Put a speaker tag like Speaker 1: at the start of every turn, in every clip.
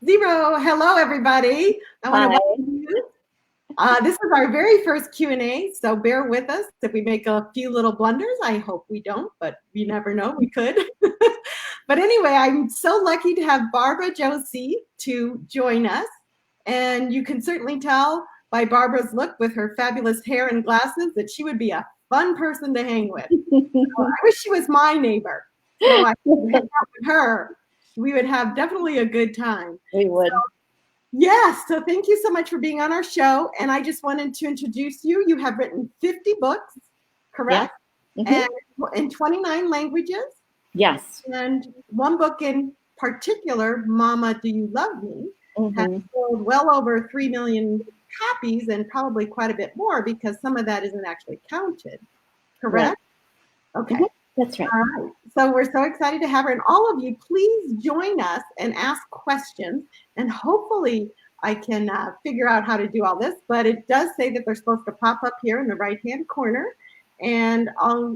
Speaker 1: Zero. Hello, everybody. I want to
Speaker 2: Hi.
Speaker 1: welcome you. This is our very first Q&A, so bear with us if we make a few little blunders. I hope we don't, but you never know, we could. But anyway, I'm so lucky to have Barbara Josie to join us. And you can certainly tell by Barbara's look with her fabulous hair and glasses that she would be a fun person to hang with. I wish she was my neighbor, so I could hang out with her. We would have definitely a good time.
Speaker 2: We would.
Speaker 1: Yes, so thank you so much for being on our show. And I just wanted to introduce you. You have written 50 books, correct?
Speaker 2: Yeah.
Speaker 1: And in 29 languages.
Speaker 2: Yes.
Speaker 1: And one book in particular, Mama, Do You Love Me, has
Speaker 2: Mm-hmm.
Speaker 1: sold well over 3 million copies and probably quite a bit more because some of that isn't actually counted, correct?
Speaker 2: Right.
Speaker 1: Okay.
Speaker 2: Mm-hmm. That's right.
Speaker 1: All right. So we're so excited to have her. And all of you, please join us and ask questions. And hopefully I can figure out how to do all this. But it does say that they're supposed to pop up here in the right-hand corner. And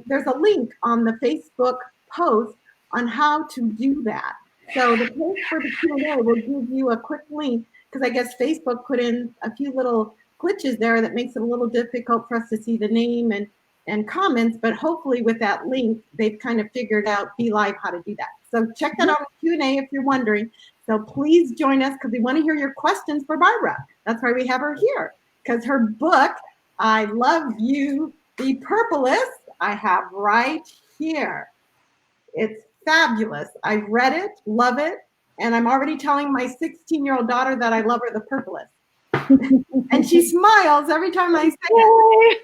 Speaker 1: there's a link on the Facebook post on how to do that. So the post for the Q&A will give you a quick link because I guess Facebook put in a few little glitches there that makes it a little difficult for us to see the name and comments, but hopefully with that link, they've kind of figured out Be Live how to do that. So check that out on Q&A if you're wondering. So please join us because we want to hear your questions for Barbara. That's why we have her here, because her book, I Love You, the Purplest, I have right here. It's fabulous. I've read it, love it, and I'm already telling my 16-year-old daughter that I love her the purplest. And she smiles every time I say it.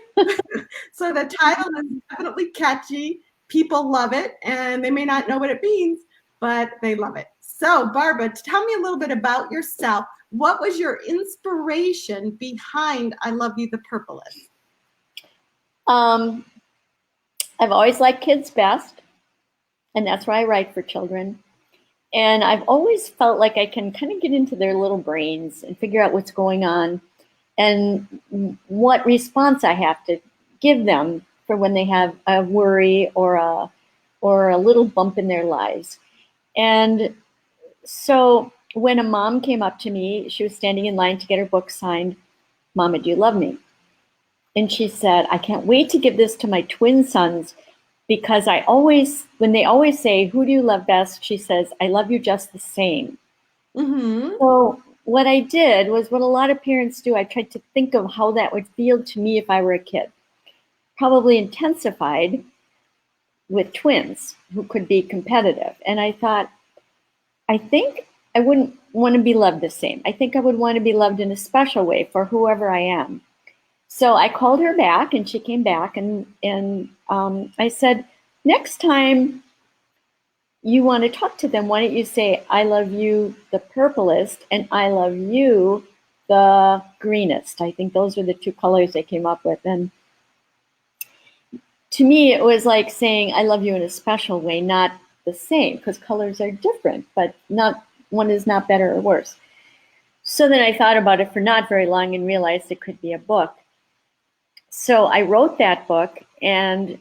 Speaker 1: So the title is definitely catchy. People love it, and they may not know what it means, but they love it. So, Barbara, tell me a little bit about yourself. What was your inspiration behind I Love You the Purplest?
Speaker 2: I've always liked kids best, and that's why I write for children. And I've always felt like I can kind of get into their little brains and figure out what's going on and what response I have to give them for when they have a worry or a little bump in their lives. And so when a mom came up to me, she was standing in line to get her book signed, Mama, Do You Love Me? And she said, I can't wait to give this to my twin sons because when they always say, who do you love best? She says, I love you just the same.
Speaker 1: Mm-hmm.
Speaker 2: So what I did was what a lot of parents do. I tried to think of how that would feel to me if I were a kid, probably intensified with twins who could be competitive. And I thought, I think I wouldn't want to be loved the same. I think I would want to be loved in a special way for whoever I am. So I called her back and she came back and I said, next time you want to talk to them, why don't you say, I love you the purplest and I love you the greenest. I think those were the two colors they came up with. And to me, it was like saying, I love you in a special way, not the same, because colors are different, but not one is not better or worse. So then I thought about it for not very long and realized it could be a book. So I wrote that book, and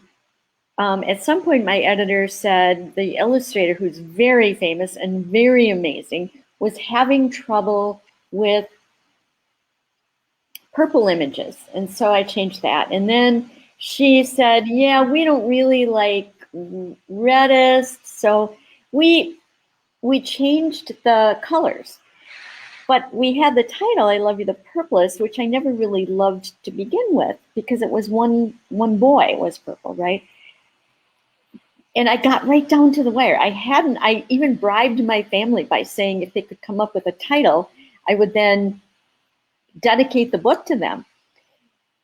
Speaker 2: at some point my editor said the illustrator, who's very famous and very amazing, was having trouble with purple images. And so I changed that. And then she said, yeah, we don't really like reddest. So we changed the colors. But we had the title, I Love You the Purplest, which I never really loved to begin with because it was one boy was purple, right? And I got right down to the wire. I even bribed my family by saying if they could come up with a title, I would then dedicate the book to them.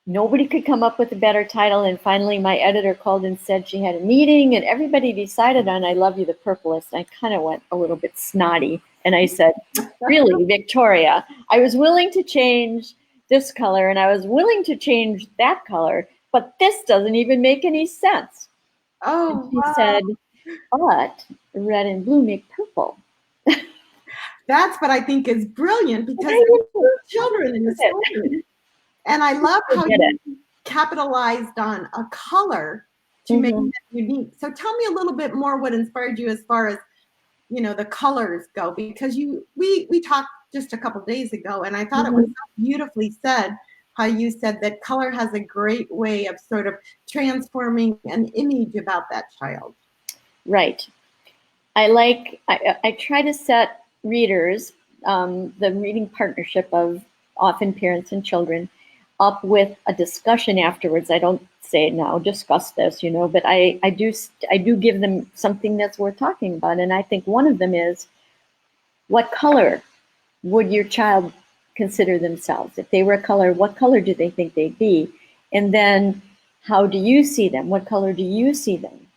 Speaker 2: Nobody could come up with a better title. And finally, my editor called and said she had a meeting and everybody decided on I Love You the Purplest. I kind of went a little bit snotty. And I said, really, Victoria, I was willing to change this color and I was willing to change that color, but this doesn't even make any sense.
Speaker 1: Oh,
Speaker 2: and she said, but red and blue make purple.
Speaker 1: That's what I think is brilliant because children in the story. And I love how you capitalized on a color to make it unique. So tell me a little bit more what inspired you as far as the colors go, because we talked just a couple days ago, and I thought it was so beautifully said how you said that color has a great way of sort of transforming an image about that child.
Speaker 2: Right. I try to set readers, the reading partnership of often parents and children, up with a discussion afterwards. I don't say, now discuss this, but I do give them something that's worth talking about. And I think one of them is, what color would your child consider themselves? If they were a color, what color do they think they'd be? And then, how do you see them? What color do you see them?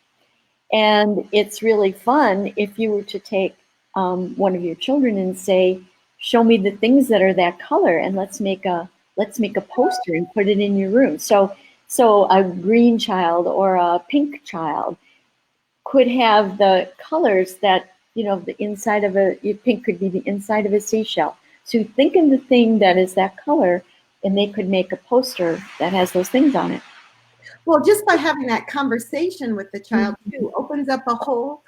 Speaker 2: And it's really fun if you were to take one of your children and say, show me the things that are that color, and let's make a poster and put it in your room. So a green child or a pink child could have the colors that, the inside of pink could be the inside of a seashell. So think of the thing that is that color, and they could make a poster that has those things on it.
Speaker 1: Well, just by having that conversation with the child too opens up a whole,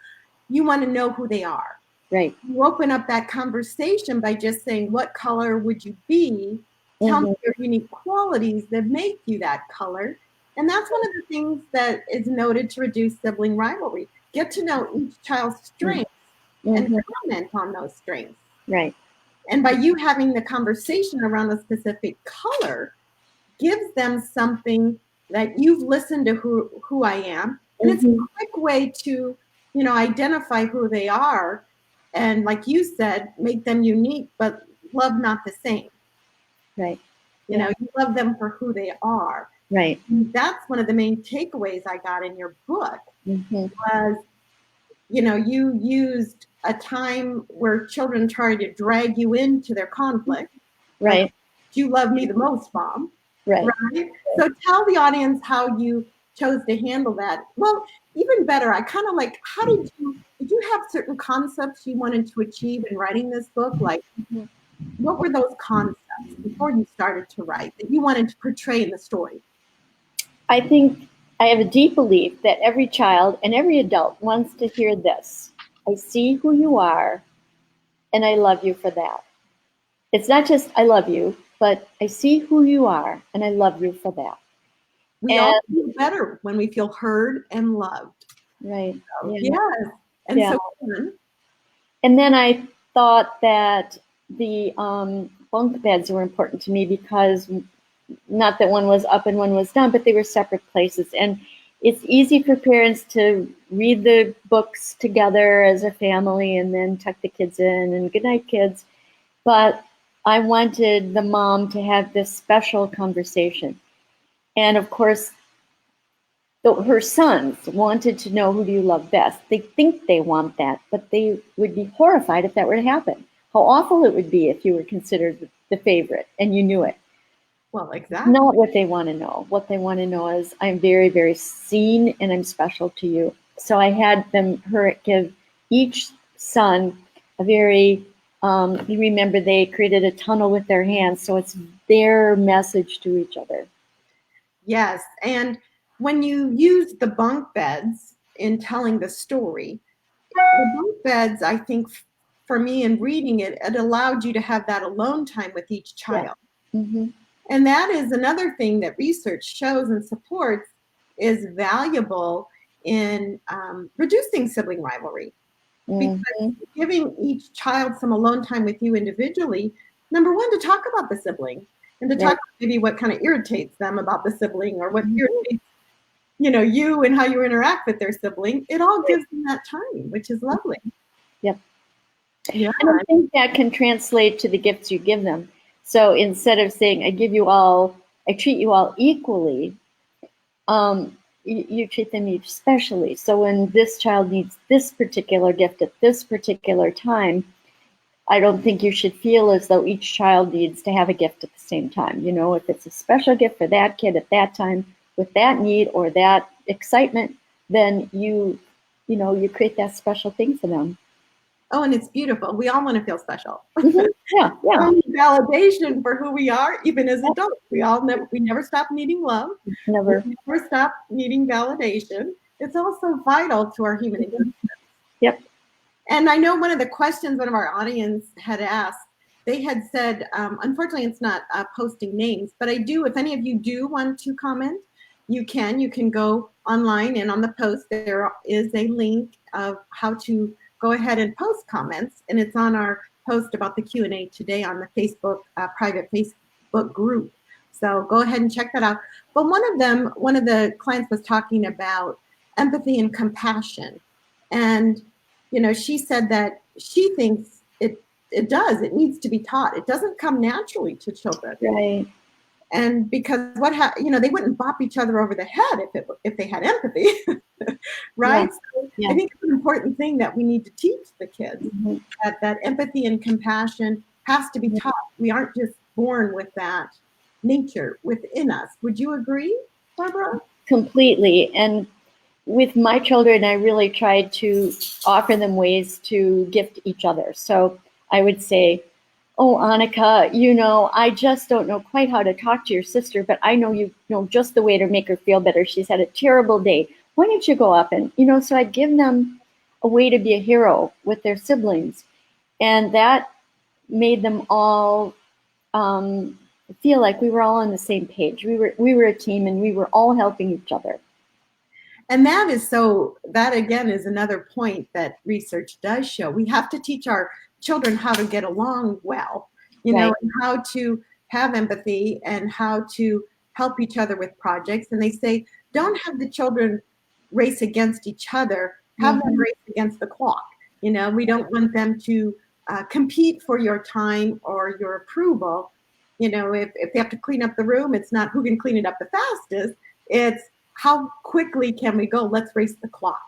Speaker 1: you want to know who they are.
Speaker 2: Right.
Speaker 1: You open up that conversation by just saying, what color would you be? Tell me your unique qualities that make you that color. And that's one of the things that is noted to reduce sibling rivalry. Get to know each child's strengths and comment on those strengths.
Speaker 2: Right.
Speaker 1: And by you having the conversation around a specific color, gives them something that you've listened to who I am. And it's a quick way to, identify who they are. And like you said, make them unique, but love not the same.
Speaker 2: Right.
Speaker 1: You love them for who they are.
Speaker 2: Right.
Speaker 1: And that's one of the main takeaways I got in your book was, you used a time where children try to drag you into their conflict.
Speaker 2: Right.
Speaker 1: Like, you love me the most, Mom.
Speaker 2: Right.
Speaker 1: So tell the audience how you chose to handle that. Well, even better, I kind of like, how did you have certain concepts you wanted to achieve in writing this book? Like, what were those concepts before you started to write that you wanted to portray in the story?
Speaker 2: I think I have a deep belief that every child and every adult wants to hear this. I see who you are, and I love you for that. It's not just I love you, but I see who you are, and I love you for that.
Speaker 1: We all feel better when we feel heard and loved.
Speaker 2: Right.
Speaker 1: So, yes. And so fun.
Speaker 2: And then I thought that the bunk beds were important to me because, not that one was up and one was down, but they were separate places. And it's easy for parents to read the books together as a family and then tuck the kids in and good night, kids. But I wanted the mom to have this special conversation. And of course, her sons wanted to know, who do you love best? They think they want that, but they would be horrified if that were to happen. How awful it would be if you were considered the favorite and you knew it.
Speaker 1: Well, exactly.
Speaker 2: Not what they want to know. What they want to know is, I'm very, very seen and I'm special to you. So I had her give each son a very, you remember they created a tunnel with their hands. So it's their message to each other.
Speaker 1: Yes. And when you use the bunk beds in telling the story, the bunk beds, I think for me in reading it, it allowed you to have that alone time with each child.
Speaker 2: Yeah.
Speaker 1: And that is another thing that research shows and supports is valuable in reducing sibling rivalry. Because giving each child some alone time with you individually, number one, to talk about the sibling and to talk about maybe what kind of irritates them about the sibling or what irritates, you and how you interact with their sibling. It all gives them that time, which is lovely.
Speaker 2: Yep.
Speaker 1: Yeah.
Speaker 2: And I think that can translate to the gifts you give them. So instead of saying, I treat you all equally, you treat them each specially. So when this child needs this particular gift at this particular time, I don't think you should feel as though each child needs to have a gift at the same time. If it's a special gift for that kid at that time with that need or that excitement, then you create that special thing for them.
Speaker 1: Oh, and it's beautiful. We all want to feel special.
Speaker 2: Yeah.
Speaker 1: Validation for who we are, even as adults. We never stop needing love.
Speaker 2: Never.
Speaker 1: We never stop needing validation. It's also vital to our human existence.
Speaker 2: Yep.
Speaker 1: And I know one of the questions one of our audience had asked, they had said, unfortunately, it's not posting names, but I do, if any of you do want to comment, you can go online, and on the post, there is a link of how to go ahead and post comments, and it's on our post about the Q&A today on the Facebook, private Facebook group. So go ahead and check that out. But one of the clients was talking about empathy and compassion. And, you know, she said that she thinks it needs to be taught. It doesn't come naturally to children.
Speaker 2: Right.
Speaker 1: And because they wouldn't bop each other over the head if they had empathy, right?
Speaker 2: Yeah.
Speaker 1: So
Speaker 2: Yeah.
Speaker 1: I think it's an important thing that we need to teach the kids,
Speaker 2: Mm-hmm.
Speaker 1: that empathy and compassion has to be taught. We aren't just born with that nature within us. Would you agree, Barbara?
Speaker 2: Completely. And with my children, I really tried to offer them ways to gift each other. So I would say, oh, Annika, you know, I just don't know quite how to talk to your sister, but I know you know just the way to make her feel better. She's had a terrible day. Why don't you go up and, you know, so I'd give them a way to be a hero with their siblings. And that made them all feel like we were all on the same page. We were a team, and we were all helping each other.
Speaker 1: And that again is another point that research does show. We have to teach our children how to get along well, you know, and how to have empathy and how to help each other with projects. And they say, don't have the children race against each other, have them race against the clock. You know, we don't want them to compete for your time or your approval. You know, if they have to clean up the room, it's not who can clean it up the fastest. It's how quickly can we go? Let's race the clock.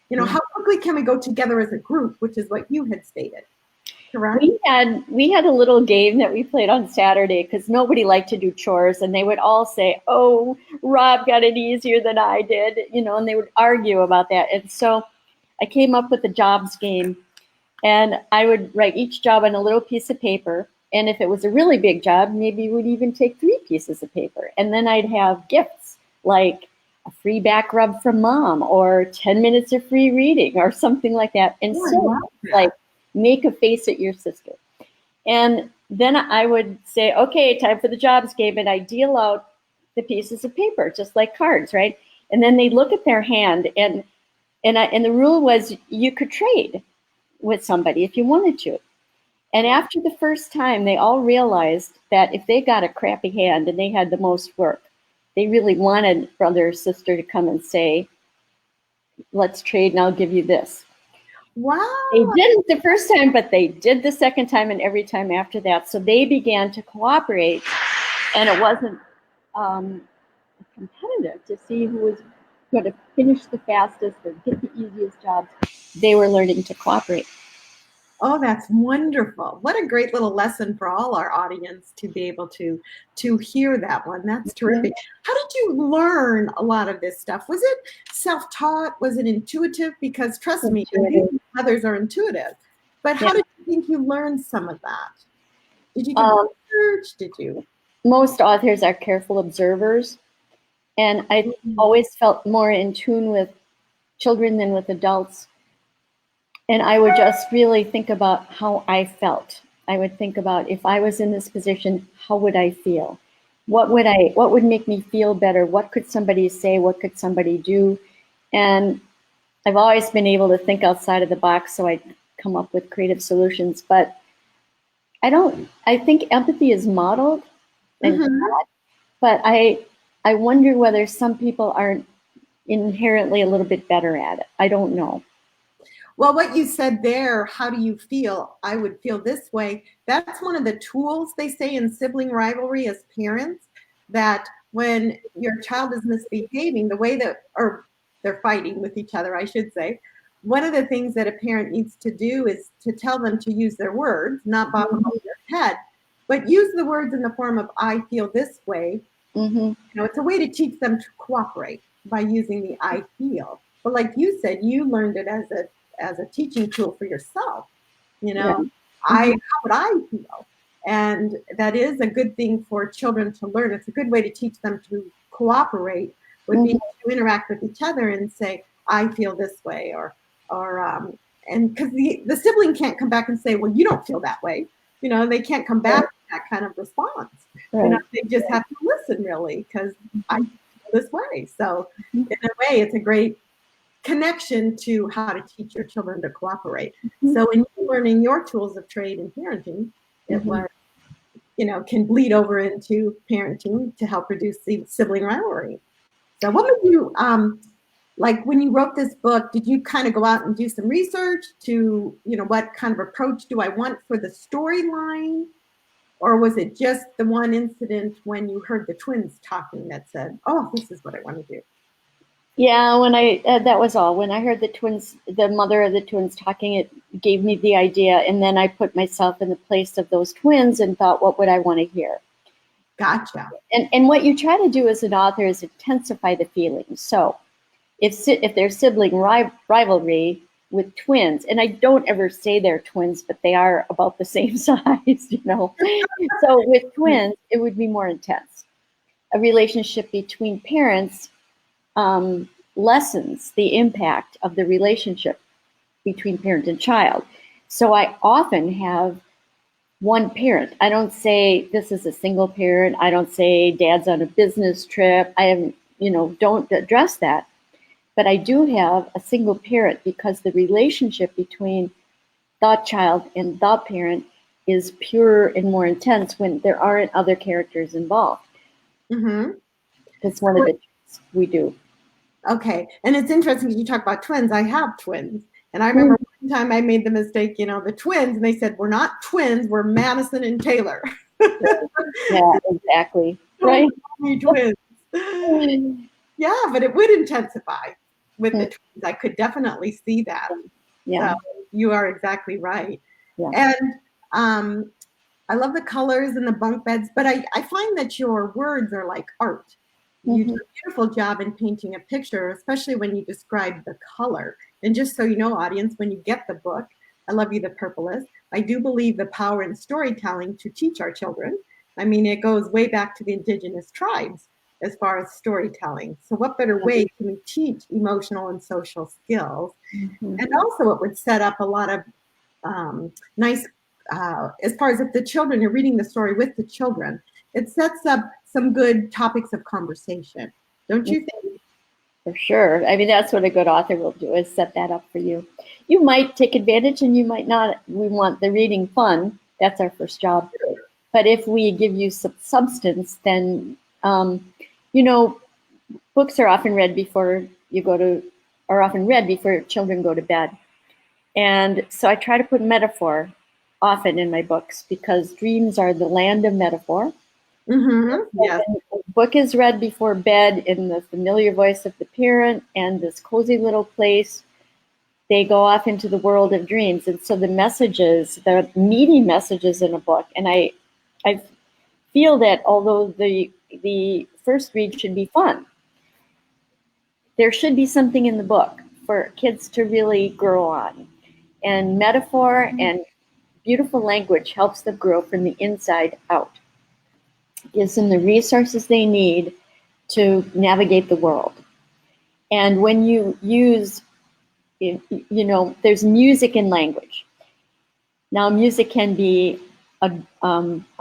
Speaker 1: You know, how quickly can we go together as a group, which is what you had stated. Correct?
Speaker 2: We had a little game that we played on Saturday because nobody liked to do chores, and they would all say, oh, Rob got it easier than I did, you know, and they would argue about that. And so I came up with a jobs game, and I would write each job on a little piece of paper. And if it was a really big job, maybe we would even take 3 pieces of paper. And then I'd have gifts like a free back rub from mom or 10 minutes of free reading or something like that. And like make a face at your sister. And then I would say, okay, time for the jobs game. And I deal out the pieces of paper, just like cards, right? And then they look at their hand, and the rule was you could trade with somebody if you wanted to. And after the first time, they all realized that if they got a crappy hand and they had the most work, they really wanted brother or sister to come and say, let's trade and I'll give you this.
Speaker 1: Wow.
Speaker 2: They didn't the first time, but they did the second time and every time after that. So they began to cooperate, and it wasn't competitive to see who was going to finish the fastest or get the easiest jobs. They were learning to cooperate.
Speaker 1: Oh, that's wonderful. What a great little lesson for all our audience to be able to hear that one. That's terrific. How did you learn a lot of this stuff? Was it self-taught? Was it intuitive? Because trust me, others are intuitive. But how did you think you learned some of that? Did you do research? Did you?
Speaker 2: Most authors are careful observers. And I always felt more in tune with children than with adults. And I would just really think about how I felt. I would think about if I was in this position, how would I feel? What would make me feel better? What could somebody say? What could somebody do? And I've always been able to think outside of the box, so I'd come up with creative solutions. But I think empathy is modeled, but I wonder whether some people aren't inherently a little bit better at it. I don't know.
Speaker 1: Well, what you said there, how do you feel? I would feel this way. That's one of the tools they say in sibling rivalry as parents, that when your child is misbehaving, the way that, or they're fighting with each other, I should say, one of the things that a parent needs to do is to tell them to use their words, not bop them over their head, but use the words in the form of I feel this way. You know, it's a way to teach them to cooperate by using the I feel. But like you said, you learned it as a teaching tool for yourself. You know, how would I feel? And that is a good thing for children to learn. It's a good way to teach them to cooperate, would be to interact with each other and say, I feel this way, and because the sibling can't come back and say, well, you don't feel that way. They can't come back with that kind of response.
Speaker 2: Right.
Speaker 1: They just have to listen, really, because I feel this way. So in a way, it's a great connection to how to teach your children to cooperate. So in learning your tools of trade and parenting, it was, can bleed over into parenting to help reduce the sibling rivalry. So what would you, like when you wrote this book, did you kind of go out and do some research to, what kind of approach do I want for the storyline? Or was it just the one incident when you heard the twins talking that said, oh, this is what I want to do?
Speaker 2: Yeah, that was all. When I heard the mother of the twins talking, it gave me the idea. And then I put myself in the place of those twins and thought, what would I want to hear?
Speaker 1: Gotcha.
Speaker 2: And what you try to do as an author is intensify the feelings. So if there's sibling rivalry with twins, and I don't ever say they're twins, but they are about the same size, So with twins, it would be more intense. A relationship between parents lessens the impact of the relationship between parent and child. So I often have one parent. I don't say this is a single parent. I don't say dad's on a business trip. Don't address that. But I do have a single parent because the relationship between the child and the parent is pure and more intense when there aren't other characters involved.
Speaker 1: Mm-hmm.
Speaker 2: That's one of the things we do.
Speaker 1: Okay. And it's interesting you talk about twins. I have twins. And I remember one time I made the mistake, the twins, and they said, we're not twins, we're Madison and Taylor.
Speaker 2: Yeah, exactly. Right.
Speaker 1: Twins. Yeah, but it would intensify with the twins. I could definitely see that.
Speaker 2: Yeah.
Speaker 1: So you are exactly right.
Speaker 2: Yeah.
Speaker 1: And I love the colors and the bunk beds, but I find that your words are like art. You do a beautiful job in painting a picture, especially when you describe the color. And just so you know, audience, when you get the book, I Love You the Purplest, I do believe the power in storytelling to teach our children. I mean, it goes way back to the indigenous tribes as far as storytelling. So what better way can we teach emotional and social skills? And also it would set up a lot of nice, as far as if the children, you're reading the story with the children, it sets up some good topics of conversation. Don't you think?
Speaker 2: For sure. I mean, that's what a good author will do, is set that up for you. You might take advantage and you might not. We want the reading fun. That's our first job. But if we give you some substance, then, books are often read before children go to bed. And so I try to put metaphor often in my books because dreams are the land of metaphor.
Speaker 1: Yes.
Speaker 2: The book is read before bed in the familiar voice of the parent and this cozy little place. They go off into the world of dreams. And so the meaty messages in a book. And I feel that although the first read should be fun, there should be something in the book for kids to really grow on. And metaphor and beautiful language helps them grow from the inside out. Gives them the resources they need to navigate the world. And when you use, there's music and language. Now, music can be a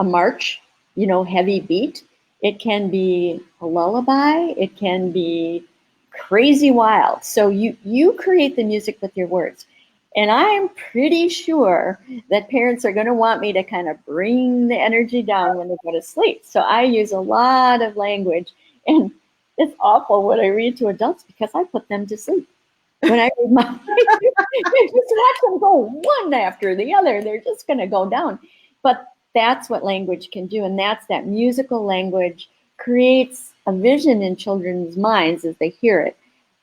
Speaker 2: march, heavy beat. It can be a lullaby. It can be crazy wild. So you create the music with your words. And I'm pretty sure that parents are going to want me to kind of bring the energy down when they go to sleep. So I use a lot of language. And it's awful what I read to adults because I put them to sleep. When I read mine, you just watch them go one after the other. They're just going to go down. But that's what language can do. And that's that musical language creates a vision in children's minds as they hear it.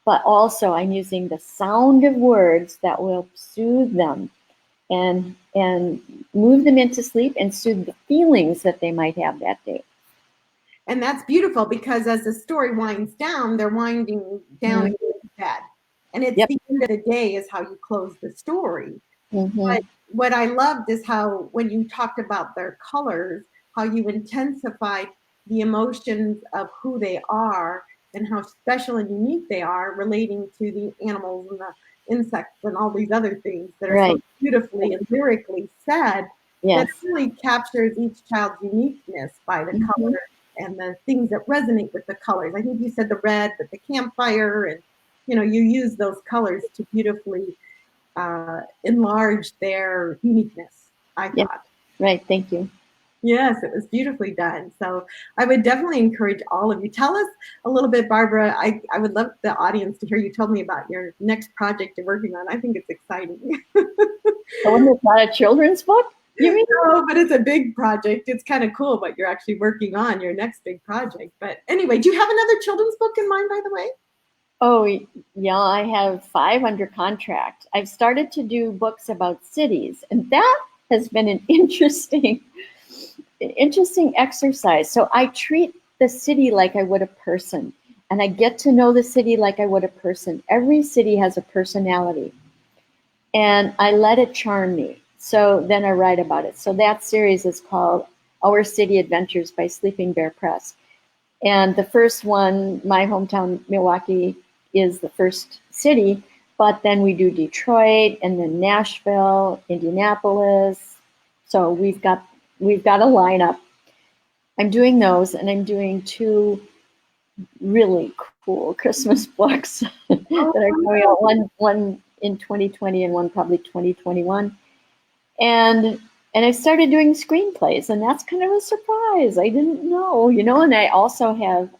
Speaker 2: But also I'm using the sound of words that will soothe them and move them into sleep and soothe the feelings that they might have that day.
Speaker 1: And that's beautiful because as the story winds down, they're winding down into bed. And it's the end of the day is how you close the story. But what I loved is how when you talked about their colors, how you intensified the emotions of who they are and how special and unique they are relating to the animals insects and all these other things that are so
Speaker 2: Right.
Speaker 1: beautifully and lyrically said that
Speaker 2: Yes.
Speaker 1: really captures each child's uniqueness by the
Speaker 2: Mhm.
Speaker 1: color and the things that resonate with the colors. I think you said the red with the campfire, and you use those colors to beautifully enlarge their uniqueness, I
Speaker 2: Yeah.
Speaker 1: thought.
Speaker 2: Right. Thank you.
Speaker 1: Yes, it was beautifully done. So I would definitely encourage all of you. Tell us a little bit, Barbara. I would love the audience to hear you told me about your next project you're working on. I think it's exciting.
Speaker 2: The one that's not a children's book, you mean?
Speaker 1: No, but it's a big project. It's kind of cool what you're actually working on, your next big project. But anyway, do you have another children's book in mind, by the way?
Speaker 2: Oh, yeah, I have 5 under contract. I've started to do books about cities, and that has been an interesting exercise. So I treat the city like I would a person, and I get to know the city like I would a person. Every city has a personality, and I let it charm me. So then I write about it. So that series is called Our City Adventures by Sleeping Bear Press. And the first one, my hometown, Milwaukee, is the first city, but then we do Detroit and then Nashville, Indianapolis. So we've got a lineup. I'm doing those, and I'm doing 2 really cool Christmas books that
Speaker 1: Oh,
Speaker 2: are coming out. One in 2020 and one probably 2021. And I started doing screenplays, and that's kind of a surprise. I didn't know, And I also have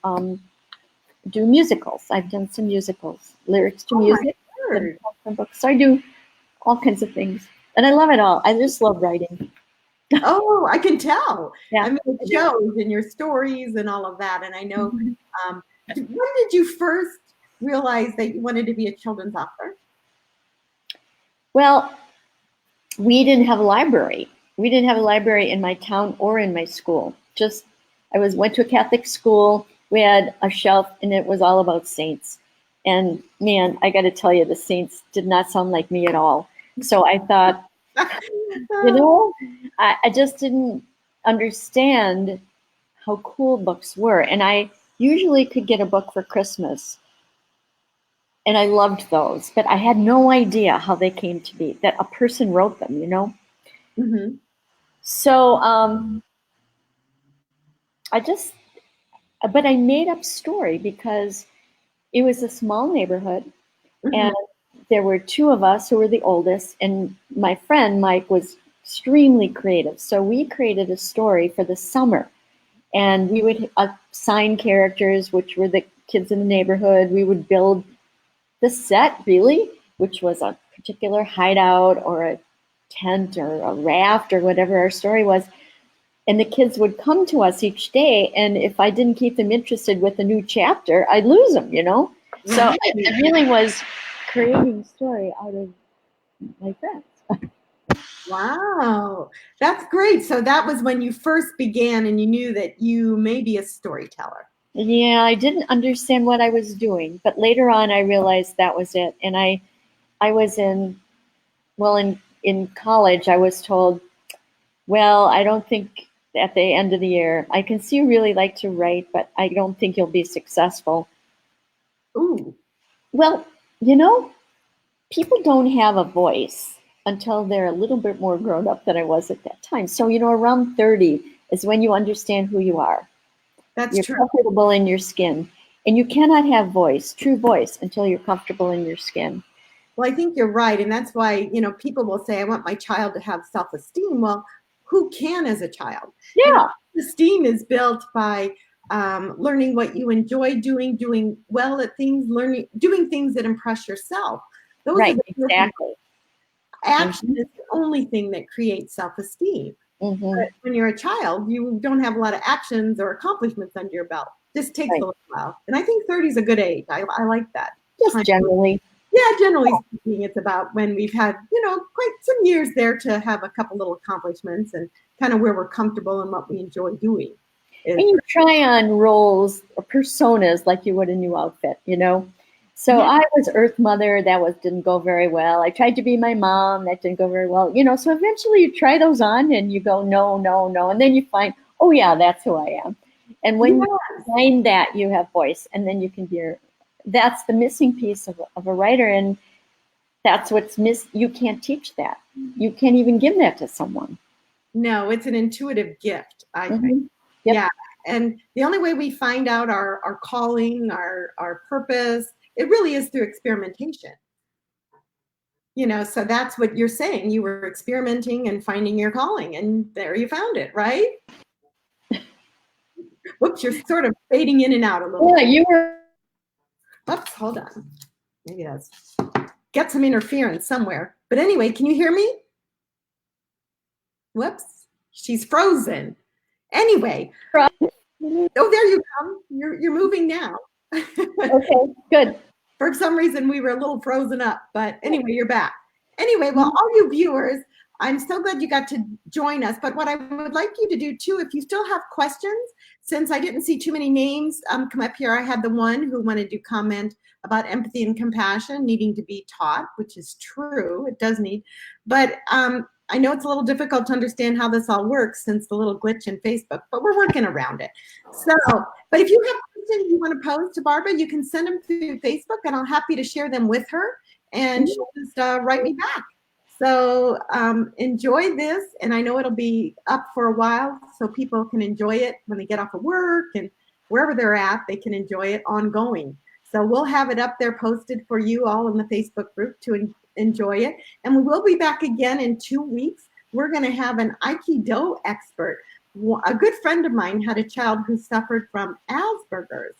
Speaker 2: do musicals. I've done some musicals, lyrics to
Speaker 1: oh my
Speaker 2: music,
Speaker 1: word.
Speaker 2: some books. So I do all kinds of things, and I love it all. I just love writing.
Speaker 1: Oh, I can tell.
Speaker 2: Yeah.
Speaker 1: I mean, it shows in your stories and all of that. And I know,
Speaker 2: Mhm.
Speaker 1: when did you first realize that you wanted to be a children's author?
Speaker 2: Well, we didn't have a library. We didn't have a library in my town or in my school. Just went to a Catholic school. We had a shelf, and it was all about saints. And man, I got to tell you, the saints did not sound like me at all. So I thought, you know, I just didn't understand how cool books were. And I usually could get a book for Christmas, and I loved those, but I had no idea how they came to be, that a person wrote them.
Speaker 1: Mhm.
Speaker 2: So I just, but I made up story because it was a small neighborhood,
Speaker 1: Mhm.
Speaker 2: and there were 2 of us who were the oldest, and my friend Mike was extremely creative. So we created a story for the summer, and we would assign characters, which were the kids in the neighborhood. We would build the set, really, which was a particular hideout or a tent or a raft or whatever our story was. And the kids would come to us each day, and if I didn't keep them interested with a new chapter, I'd lose them. So
Speaker 1: Right.
Speaker 2: I really was creating story out of my friends.
Speaker 1: Wow. That's great. So that was when you first began and you knew that you may be a storyteller.
Speaker 2: Yeah, I didn't understand what I was doing, but later on I realized that was it. And I was in college, I was told, well, I don't think at the end of the year, I can see you really like to write, but I don't think you'll be successful.
Speaker 1: Ooh.
Speaker 2: Well, people don't have a voice until they're a little bit more grown up than I was at that time. So, around 30 is when you understand who you are.
Speaker 1: That's
Speaker 2: You're
Speaker 1: true.
Speaker 2: comfortable in your skin. And you cannot have true voice, until you're comfortable in your skin.
Speaker 1: Well, I think you're right. And that's why, people will say, I want my child to have self-esteem. Well, who can as a child?
Speaker 2: Yeah,
Speaker 1: Esteem is built by learning what you enjoy doing well at things, doing things that impress yourself. Those are
Speaker 2: right,
Speaker 1: the
Speaker 2: exactly.
Speaker 1: action
Speaker 2: Mhm,
Speaker 1: is the only thing that creates self-esteem.
Speaker 2: mhm,
Speaker 1: But when you're a child, you don't have a lot of actions or accomplishments under your belt. Just takes a
Speaker 2: right.
Speaker 1: little while. And I think 30 is a good age. I like that
Speaker 2: Just
Speaker 1: time.
Speaker 2: generally.
Speaker 1: Yeah, generally speaking, it's about when we've had, quite some years there to have a couple little accomplishments and kind of where we're comfortable and what we enjoy doing. Is
Speaker 2: And you try on roles or personas like you would a new outfit. So
Speaker 1: yeah,
Speaker 2: I was Earth Mother, didn't go very well. I tried to be my mom, that didn't go very well. So eventually you try those on and you go, no, no, no. And then you find, oh yeah, that's who I am. And when you
Speaker 1: yeah,
Speaker 2: find that, you have voice, and then you can that's the missing piece of a writer. And That's what's you can't teach that. You can't even give that to someone.
Speaker 1: No, it's an intuitive gift, I think.
Speaker 2: Mm-hmm. Yep.
Speaker 1: Yeah. And the only way we find out our calling, our purpose, it really is through experimentation. You know, so that's what you're saying. You were experimenting and finding your calling, and there you found it, right? Whoops, you're sort of fading in and out a little.
Speaker 2: Yeah, you were.
Speaker 1: Oops, hold on. Maybe that's get some interference somewhere. But anyway, can you hear me? Whoops, she's frozen. Anyway, oh, there you come. You're moving now.
Speaker 2: Okay, good.
Speaker 1: For some reason, we were a little frozen up, but anyway, you're back. Anyway, well, all you viewers, I'm so glad you got to join us. But what I would like you to do too, if you still have questions, since I didn't see too many names come up here, I had the one who wanted to comment about empathy and compassion needing to be taught, which is true. It does need, but I know it's a little difficult to understand how this all works since the little glitch in Facebook, but we're working around it. So, but if you have questions you want to pose to Barbara, you can send them through Facebook and I'm happy to share them with her and she'll just write me back. So enjoy this, and I know it'll be up for a while so people can enjoy it when they get off of work and wherever they're at, they can enjoy it ongoing. So we'll have it up there posted for you all in the Facebook group to enjoy it. And we will be back again in 2 weeks. We're going to have an Aikido expert. A good friend of mine had a child who suffered from Asperger's.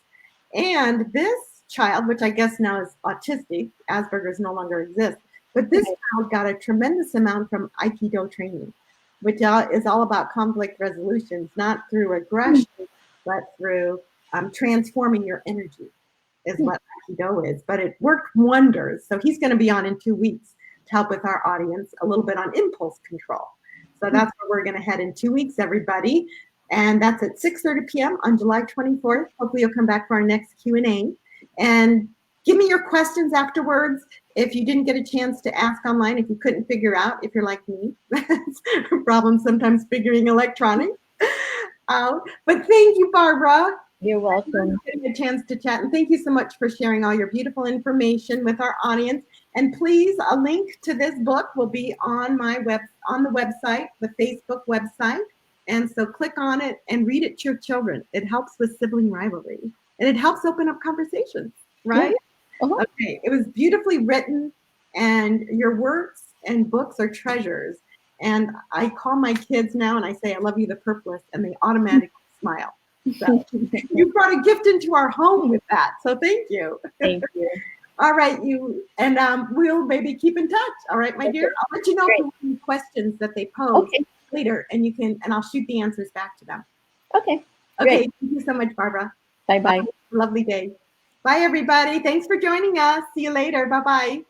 Speaker 1: And this child, which I guess now is autistic, Asperger's no longer exists, but this child got a tremendous amount from Aikido training, which is all about conflict resolutions, not through aggression, but through transforming your energy is what Aikido is. But it worked wonders. So he's going to be on in 2 weeks to help with our audience a little bit on impulse control. So that's where we're going to head in 2 weeks, everybody. And that's at 6:30 p.m. on July 24th. Hopefully you'll come back for our next Q&A. And give me your questions afterwards. If you didn't get a chance to ask online, if you couldn't figure out, if you're like me, that's a problem sometimes figuring electronics. But thank you, Barbara.
Speaker 2: You're welcome.
Speaker 1: Getting a chance to chat. And thank you so much for sharing all your beautiful information with our audience. And please, a link to this book will be on the website, the Facebook website. And so click on it and read it to your children. It helps with sibling rivalry. And it helps open up conversations, right?
Speaker 2: Yeah. Uh-huh.
Speaker 1: Okay, it was beautifully written, and your works and books are treasures. And I call my kids now and I say, I love you, the purpless, and they automatically smile. So you brought a gift into our home with that. So thank you.
Speaker 2: Thank you.
Speaker 1: All right, and we'll maybe keep in touch. All right, my dear. I'll let you know if you have any questions that they pose later, and I'll shoot the answers back to them.
Speaker 2: Okay.
Speaker 1: Okay,
Speaker 2: Great.
Speaker 1: thank you so much, Barbara.
Speaker 2: Bye-bye.
Speaker 1: Lovely day. Bye, everybody. Thanks for joining us. See you later. Bye-bye.